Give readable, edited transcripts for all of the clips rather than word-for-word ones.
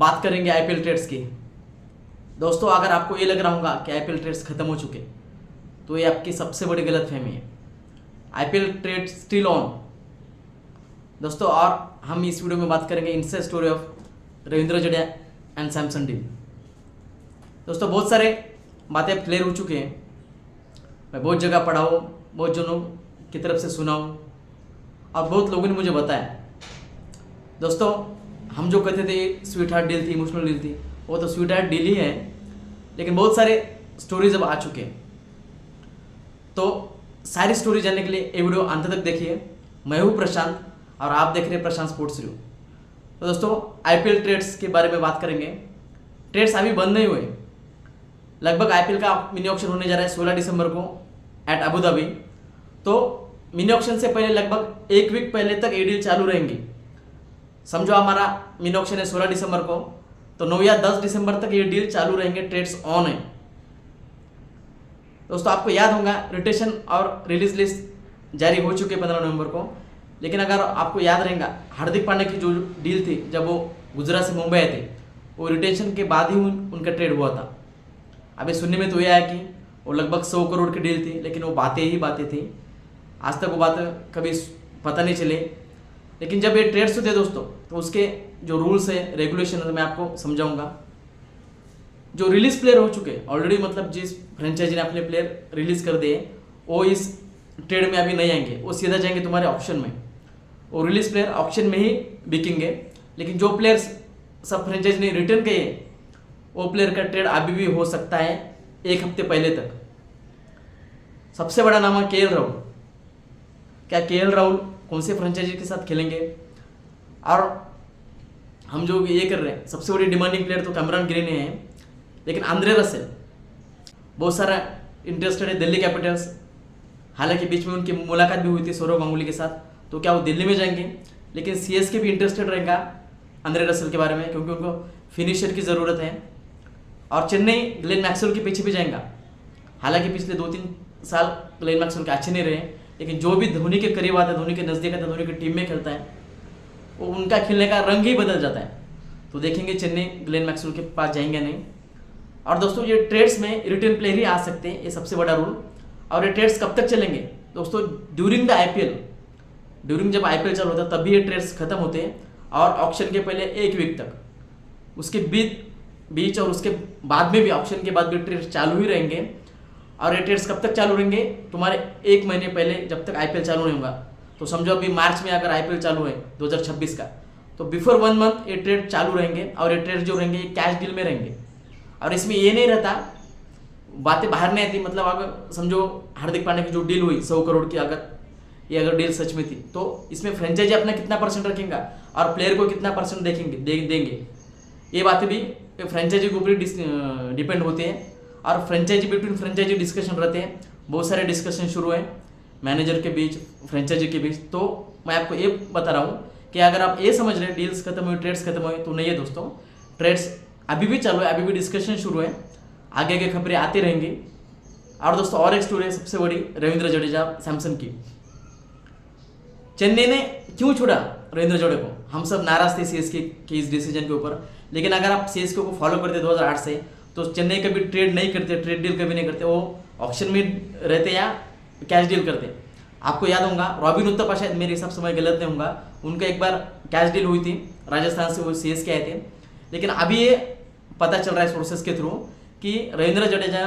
बात करेंगे IPL trades की। दोस्तों, अगर आपको ये लग रहा होगा कि आईपीएल ट्रेड्स खत्म हो चुके, तो ये आपकी सबसे बड़ी गलतफहमी है। आईपीएल ट्रेड्स स्टिल ऑन दोस्तों। और हम इस वीडियो में बात करेंगे inside story of Ravindra Jadeja and Samson deal. दोस्तों, बहुत सारे बातें क्लियर हो चुके हैं। मैं बहुत जगह पढ़ा हूँ, बहुत जनों की तरफ से सुना हूँ और बहुत लोगों ने मुझे बताया। दोस्तों, हम जो कहते थे स्वीट हार्ट डील थी, इमोशनल डील थी, वो तो स्वीट हार्ट डील ही है, लेकिन बहुत सारे स्टोरीज अब आ चुके हैं। तो सारी स्टोरी जानने के लिए ये वीडियो अंत तक देखिए। मैं हूँ प्रशांत और आप देख रहे हैं प्रशांत स्पोर्ट्स रिव्यू। तो दोस्तों, आईपीएल ट्रेड्स के बारे में बात करेंगे। ट्रेड्स अभी बंद नहीं हुए। लगभग आईपीएल का मिनी ऑक्शन होने जा रहा है 16 दिसंबर को एट अबू धाबी। तो मिनी ऑक्शन से पहले लगभग एक वीक पहले तक ये डील चालू रहेंगी। समझो हमारा मिनी ऑक्शन है 16 दिसंबर को, तो 9 या 10 दिसंबर तक ये डील चालू रहेंगे। ट्रेड्स ऑन है। दोस्तों, आपको याद होगा रोटेशन और रिलीज लिस्ट जारी हो चुके 15 नवंबर को। लेकिन अगर आपको याद रहेगा, हार्दिक पांड्या की जो डील थी जब वो गुजरात से मुंबई आए थे, वो रिटेंशन के बाद ही उनका ट्रेड हुआ था। अभी सुनने में तो ये आया कि वो लगभग 100 करोड़ की डील थी, लेकिन वो बातें ही बातें थी। आज तक वो बात कभी पता नहीं चले। लेकिन जब ये ट्रेड्स होते दोस्तों, तो उसके जो रूल्स है, रेगुलेशन है, मैं आपको समझाऊंगा। जो रिलीज प्लेयर हो चुके ऑलरेडी, मतलब जिस फ्रेंचाइजी ने अपने प्लेयर रिलीज कर दिए, वो इस ट्रेड में अभी नहीं आएंगे। वो सीधा जाएंगे तुम्हारे ऑप्शन में। वो रिलीज प्लेयर ऑप्शन में ही बिकेंगे। लेकिन जो प्लेयर्स सब फ्रेंचाइजी ने रिटर्न किए, वो प्लेयर का ट्रेड अभी भी हो सकता है एक हफ्ते पहले तक। सबसे बड़ा नाम है केएल राहुल। क्या केएल राहुल कौन से फ्रेंचाइजी के साथ खेलेंगे? और हम जो ये कर रहे हैं, सबसे बड़ी डिमांडिंग प्लेयर तो कैमरन ग्रीन है, लेकिन आंद्रे रसेल बहुत सारा इंटरेस्टेड है दिल्ली कैपिटल्स। हालांकि बीच में उनकी मुलाकात भी हुई थी सौरव गांगुली के साथ, तो क्या वो दिल्ली में जाएंगे? लेकिन सीएसके भी इंटरेस्टेड रहेगा आंद्रे रसेल के बारे में, क्योंकि उनको फिनिशर की ज़रूरत है। और चेन्नई ग्लेन मैक्सवेल के पीछे भी जाएगा। हालांकि पिछले 2-3 साल ग्लेन मैक्सवेल के अच्छे नहीं रहे, लेकिन जो भी धोनी के करीब आता है, धोनी के नज़दीक आता है, धोनी की टीम में खेलता है, वो उनका खेलने का रंग ही बदल जाता है। तो देखेंगे चेन्नई ग्लेन मैक्सवेल के पास जाएंगे नहीं। और दोस्तों, ये ट्रेड्स में रिटर्न प्लेयर ही आ सकते हैं, ये सबसे बड़ा रूल। और ये ट्रेड्स कब तक चलेंगे दोस्तों? During the IPL. ड्यूरिंग जब आईपीएल चालू होता है तभी ये ट्रेड्स खत्म होते हैं, और ऑक्शन के पहले एक वीक तक। उसके बीच और उसके बाद में भी, ऑक्शन के बाद भी ट्रेड्स चालू ही रहेंगे। और ये ट्रेड्स कब तक चालू रहेंगे? तुम्हारे 1 महीने पहले, जब तक आईपीएल चालू नहीं होगा। तो समझो अभी मार्च में अगर आईपीएल चालू है 2026 का, तो बिफोर 1 मंथ ये ट्रेड चालू रहेंगे। और ये ट्रेड जो रहेंगे, ये कैश डील में रहेंगे। और इसमें ये नहीं रहता, बातें बाहर नहीं आती। मतलब अगर समझो हार्दिक पांड्या की जो डील हुई 100 करोड़ की, अगर डील सच में थी, तो इसमें फ्रेंचाइजी अपना कितना परसेंट रखेगा और प्लेयर को कितना परसेंट देंगे, ये बातें भी फ्रेंचाइजी के ऊपर डिपेंड होते हैं। और फ्रेंचाइजी बिटवीन फ्रेंचाइजी डिस्कशन रहते हैं। बहुत सारे डिस्कशन शुरू हैं मैनेजर के बीच, फ्रेंचाइजी के बीच। तो मैं आपको ये बता रहा हूँ कि अगर आप ये समझ रहे हैं डील्स खत्म हुए, ट्रेड्स खत्म हुए, तो नहीं है दोस्तों। ट्रेड्स अभी भी चालू है, अभी भी डिस्कशन शुरू है, आगे के खबरें आती रहेंगी। और दोस्तों, और एक स्टोरी है सबसे बड़ी, रविंद्र जडेजा सैमसन की। चेन्नई ने क्यों छोड़ा रविंद्र जडेजा को? हम सब नाराज थे सीएसके के इस डिसीजन के ऊपर। लेकिन अगर आप सीएसके को फॉलो करते 2008 से, तो चेन्नई कभी ट्रेड नहीं करते, ट्रेड डील कभी नहीं करते। वो ऑक्शन में रहते या कैश डील करते। आपको याद होगा, रॉबिन उत्तपा, शायद मेरे हिसाब से मैं गलत नहीं होऊंगा, उनका एक बार कैश डील हुई थी राजस्थान से, वो सीएसके आए थे। लेकिन अभी ये पता चल रहा है सोर्सेस के थ्रू कि रविंद्र जडेजा,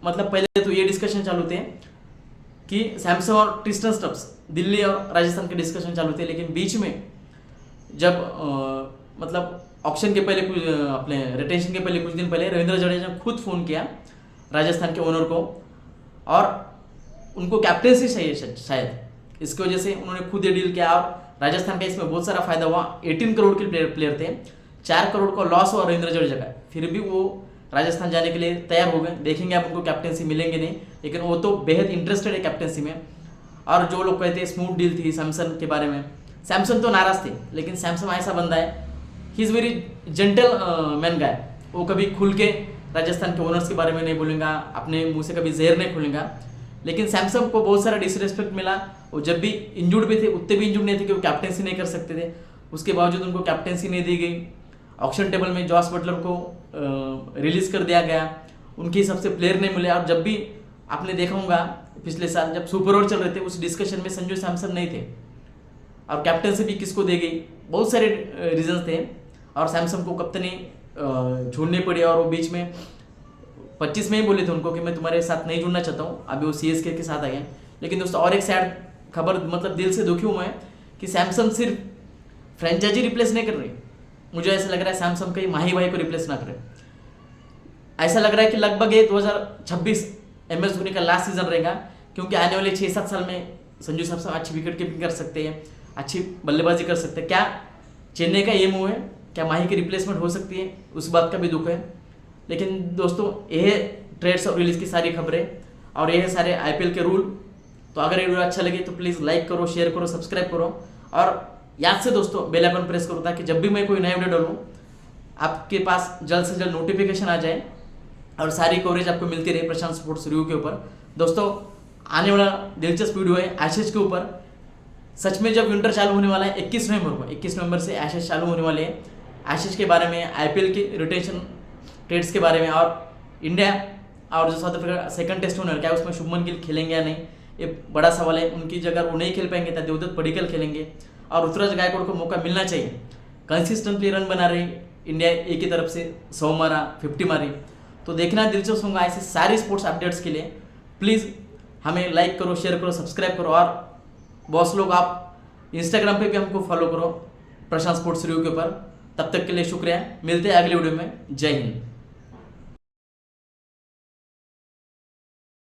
मतलब पहले तो ये डिस्कशन चालू थे कि सैमसन और ट्रिस्टन स्टब्स, दिल्ली और राजस्थान के डिस्कशन चालू थे। लेकिन बीच में जब मतलब ऑक्शन के पहले, अपने रिटेंशन के पहले कुछ दिन पहले, रविंद्र जडेजा ने खुद फ़ोन किया राजस्थान के ओनर को, और उनको कैप्टेंसी चाहिए शायद, इसकी वजह से उन्होंने खुद ये डील किया। और राजस्थान का इसमें बहुत सारा फायदा हुआ। 18 करोड़ के प्लेयर थे, 4 करोड़ का लॉस हुआ रविंद्र जडेजा का, फिर भी वो राजस्थान जाने के लिए तैयार हो गए। देखेंगे आप उनको कैप्टेंसी मिलेंगे नहीं, लेकिन वो तो बेहद इंटरेस्टेड है कैप्टेंसी में। और जो लोग कहते हैं स्मूथ डील थी सैमसन के बारे में, सैमसन तो नाराज थे, लेकिन सैमसन ऐसा बंदा है, he is very gentle man guy. वो कभी खुल के राजस्थान के ओनर्स के बारे में नहीं बोलेगा, अपने मुंह से कभी जहर नहीं खोलेगा। लेकिन सैमसन को बहुत सारा डिसरेस्पेक्ट मिला। वो जब भी इंजूर्ड भी थे, उतने भी इंजूर्ड नहीं थे कि वो कैप्टेंसी नहीं कर सकते थे, उसके बावजूद उनको कैप्टेंसी नहीं दी गई। ऑक्शन टेबल में जॉस बटलर को रिलीज कर दिया गया, उनके हिसाब से प्लेयर नहीं मिले। और जब भी आपने देखा होगा पिछले साल जब सुपर ओवर चल रहे थे उस डिस्कशन में संजू सैमसन नहीं थे, और कैप्टनसी भी किसको दे गई, बहुत सारे रीजंस थे। और सैमसन को कप्तानी छोड़नी पड़ी, और वो बीच में 25 में ही बोले थे उनको कि मैं तुम्हारे साथ नहीं जुड़ना चाहता हूँ, अभी वो CSK के साथ आ गए। लेकिन दोस्तों और एक सैड खबर, मतलब दिल से दुखी हूँ मैं कि सैमसन सिर्फ फ्रेंचाइजी रिप्लेस नहीं कर रही, मुझे ऐसा लग रहा है सैमसन कहीं माही भाई को रिप्लेस ना करे। ऐसा लग रहा है कि लगभग ये 2026 MS धोनी का लास्ट सीजन रहेगा, क्योंकि आने वाले 6-7 साल में संजू सैमसन अच्छी विकेट कीपिंग कर सकते हैं, अच्छी बल्लेबाजी कर सकते हैं। क्या चेन्नई का ये मूव है, क्या माही की रिप्लेसमेंट हो सकती है, उस बात का भी दुख है। लेकिन दोस्तों ये ट्रेड्स और रिलीज की सारी खबरें और ये सारे IPL के रूल। तो अगर ये वीडियो अच्छा लगे तो प्लीज़ लाइक करो, शेयर करो, सब्सक्राइब करो, और याद से दोस्तों बेल आइकन प्रेस करो ताकि जब भी मैं कोई नया वीडियो डालूँ आपके पास जल्द से जल्द नोटिफिकेशन आ जाए और सारी कवरेज आपको मिलती रहे प्रशांत स्पोर्ट्स रिव्यू के ऊपर। दोस्तों आने वाला दिलचस्प वीडियो है एशेज के ऊपर। सच में जब विंटर चालू होने वाला है 21 नवंबर को, 21 नवंबर से एशेज चालू होने वाले हैं। एशेज के बारे में, IPL के रोटेशन ट्रेड्स के बारे में, और इंडिया और जो साउथ अफ्रीका सेकंड टेस्ट होने वाला, क्या उसमें शुभमन गिल खेलेंगे या नहीं, ये बड़ा सवाल है। उनकी जगह वो नहीं खेल पाएंगे तो देवदत्त पडिक्कल खेलेंगे, और ऋतुराज गायकवाड़ को मौका मिलना चाहिए। कंसिस्टेंटली रन बना रही इंडिया, एक ही तरफ से 100 मारा, 50 मारी। तो देखना दिलचस्प होगा। ऐसे सारी स्पोर्ट्स अपडेट्स के लिए प्लीज़ हमें लाइक करो, शेयर करो, सब्सक्राइब करो, और बॉस लोग आप इंस्टाग्राम पे भी हमको फॉलो करो प्रशांत स्पोर्ट्स रिव्यू के ऊपर। तब तक के लिए शुक्रिया, मिलते हैं अगले वीडियो में। जय हिंद।